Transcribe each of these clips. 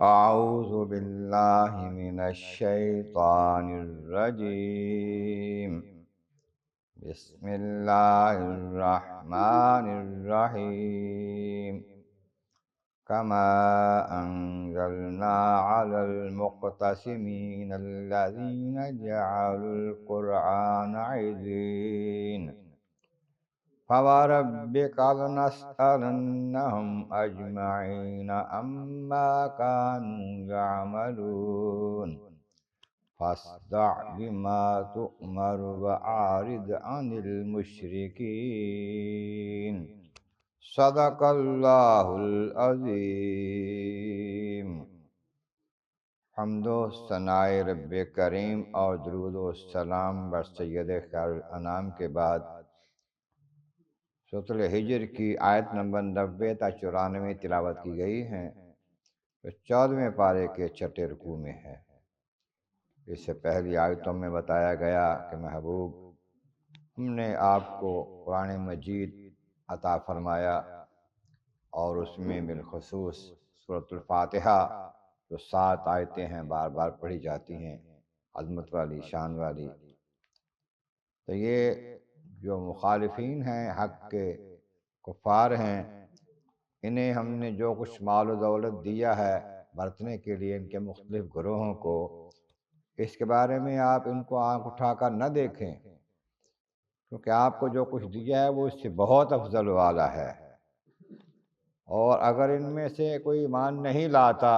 أعوذ بالله من الشيطان الرجيم. بسم الله الرحمن الرحيم. كما أنزلنا على المقتسمين الذين جعلوا القرآن عضين فوربك لنسألنهم أجمعين عما كانوا يعملون فاصدع بما تؤمر وأعرض عن المشركين صدق اللہ العظیم۔ حمد و ثناء رب کریم اور درود و سلام بر سید خیر الانام کے بعد سورۃ الحجر کی آیت نمبر 90 تا 94 تلاوت کی گئی ہیں، جو 14ویں پارے کے چھٹے رکوع میں ہے۔ اس سے پہلی آیتوں میں بتایا گیا کہ محبوب، ہم نے آپ کو قرآن مجید عطا فرمایا اور اس میں بالخصوص سورۃ الفاتحہ جو 7 آیتیں ہیں بار بار پڑھی جاتی ہیں، عظمت والی، شان والی۔ تو یہ جو مخالفین ہیں، حق کے کفار ہیں، انہیں ہم نے جو کچھ مال و دولت دیا ہے برتنے کے لیے ان کے مختلف گروہوں کو، اس کے بارے میں آپ ان کو آنکھ اٹھا کر نہ دیکھیں، کیونکہ آپ کو جو کچھ دیا ہے وہ اس سے بہت افضل والا ہے۔ اور اگر ان میں سے کوئی ایمان نہیں لاتا،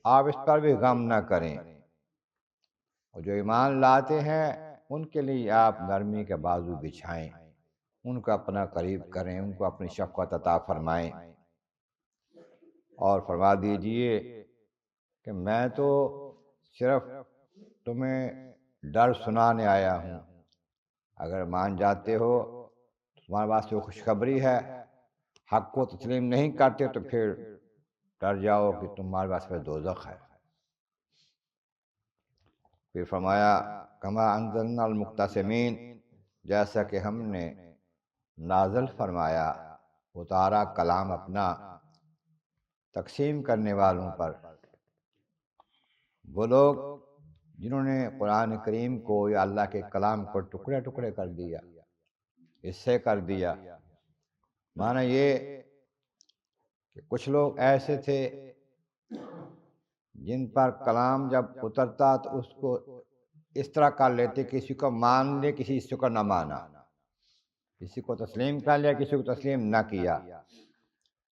آپ اس پر بھی غم نہ کریں، اور جو ایمان لاتے ہیں ان کے لیے آپ نرمی کے بازو بچھائیں، ان کو اپنا قریب کریں، ان کو اپنی شفقت عطا فرمائیں، اور فرما دیجئے کہ میں تو صرف تمہیں ڈر سنانے آیا ہوں، اگر مان جاتے ہو تو تمہارے پاس وہ خوشخبری ہے، حق کو تسلیم نہیں کرتے تو پھر ڈر جاؤ کہ تمہارے پاس میں دوزخ ہے۔ پھر فرمایا کما انزلنا المقتسمین، جیسا کہ ہم نے نازل فرمایا، اتارا کلام اپنا تقسیم کرنے والوں پر، وہ لوگ جنہوں نے قرآن کریم کو یا اللہ کے کلام کو ٹکڑے ٹکڑے کر دیا، حصے کر دیا۔ معنی یہ کہ کچھ لوگ ایسے تھے جن پر کلام جب اترتا تو اس کو اس طرح کر لیتے، کسی کو مان لے، کسی کو نہ مانا، کسی کو تسلیم کر لیا، کسی کو تسلیم نہ کیا۔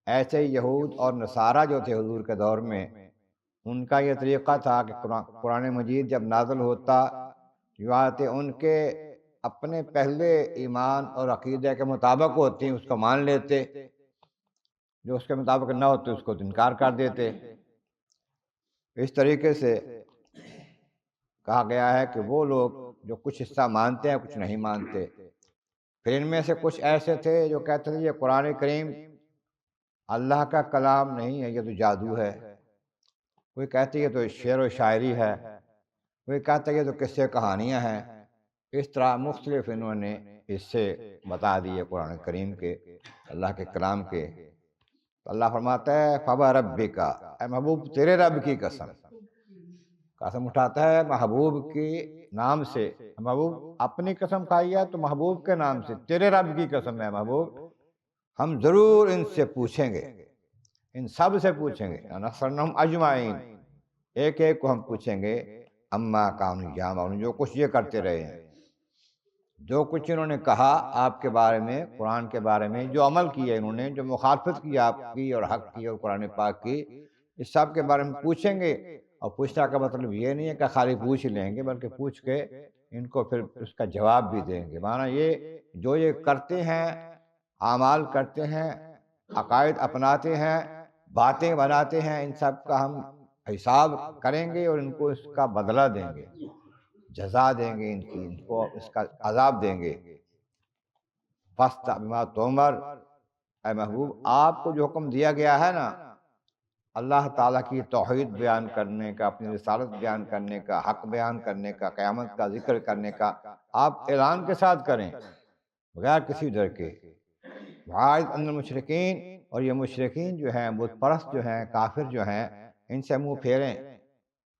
ایسے ہی یہود اور نصارہ جو تھے حضور کے دور میں، ان کا یہ طریقہ تھا کہ قرآن مجید جب نازل ہوتا، جو آتے ان کے اپنے پہلے ایمان اور عقیدہ کے مطابق ہوتی اس کو مان لیتے، جو اس کے مطابق نہ ہوتے اس کو انکار کر دیتے۔ اس طریقے سے کہا گیا ہے کہ وہ لوگ جو کچھ حصہ مانتے ہیں، کچھ نہیں مانتے۔ پھر ان میں سے کچھ ایسے تھے جو کہتے تھے یہ قرآن کریم اللہ کا کلام نہیں ہے، یہ تو جادو ہے، کوئی کہتے یہ تو شعر و شاعری ہے، کوئی کہتا یہ تو قصے کہانیاں ہیں۔ اس طرح مختلف انہوں نے حصے بتا دیے قرآن کریم کے، اللہ کے کلام کے۔ تو اللہ فرماتا ہے فَوَرَبِّكَ، اے محبوب تیرے رب کی قسم اٹھاتا ہے محبوب کے نام سے۔ محبوب اپنی قسم کھائی ہے تو محبوب کے نام سے، تیرے رب کی قسم ہے محبوب، ہم ضرور ان سے پوچھیں گے، ان سب سے پوچھیں گے، لَنَسْأَلَنَّهُمْ أَجْمَعِينَ، ایک ایک کو ہم پوچھیں گے، اما کانوا یعملون، جو کچھ یہ کرتے رہے ہیں، جو کچھ انہوں نے کہا آپ کے بارے میں، قرآن کے بارے میں، جو عمل کیا انہوں نے، جو مخالفت کی آپ کی اور حق کی اور قرآن پاک کی، اس سب کے بارے میں پوچھیں گے۔ اور پوچھنے کا مطلب یہ نہیں ہے کہ خالی پوچھ لیں گے، بلکہ پوچھ کے ان کو پھر اس کا جواب بھی دیں گے۔ معنی یہ جو یہ کرتے ہیں، اعمال کرتے ہیں، عقائد اپناتے ہیں، باتیں بناتے ہیں، ان سب کا ہم حساب کریں گے اور ان کو اس کا بدلہ دیں گے، جزا دیں گے، ان کو اس کا عذاب دیں گے۔ فاصدع بما تؤمر، اے محبوب آپ کو جو حکم دیا گیا ہے نا، اللہ تعالیٰ کی توحید بیان کرنے کا، اپنی رسالت بیان کرنے کا، حق بیان کرنے کا، قیامت کا ذکر کرنے کا، آپ اعلان کے ساتھ کریں بغیر کسی ڈر کے۔ وَعَاِذْ أَنَّ الْمُشْرِكِينَ، اور یہ مشرکین جو ہیں، بت پرست جو ہیں، کافر جو ہیں، ان سے منہ پھیریں،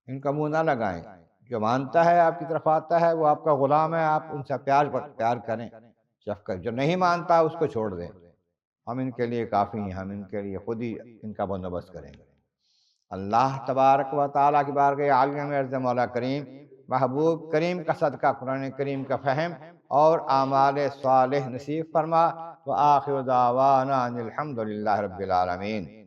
ان کا منہ نہ لگائیں۔ جو مانتا ہے آپ کی طرف آتا ہے وہ آپ کا غلام ہے، آپ ان سے پیار کریں، شفقت۔ جو نہیں مانتا اس کو چھوڑ دیں، ہم ان کے لیے کافی ہیں، ہم ان کے لیے خود ہی ان کا بندوبست کریں گے۔ اللہ تبارک و تعالیٰ کی بارگاہ عالیہ میں عرض مولا کریم، محبوب کریم کا صدقہ قرآن کریم کا فہم اور اعمال صالح نصیب فرما۔ وآخر دعوانا ان الحمد للہ رب العالمین۔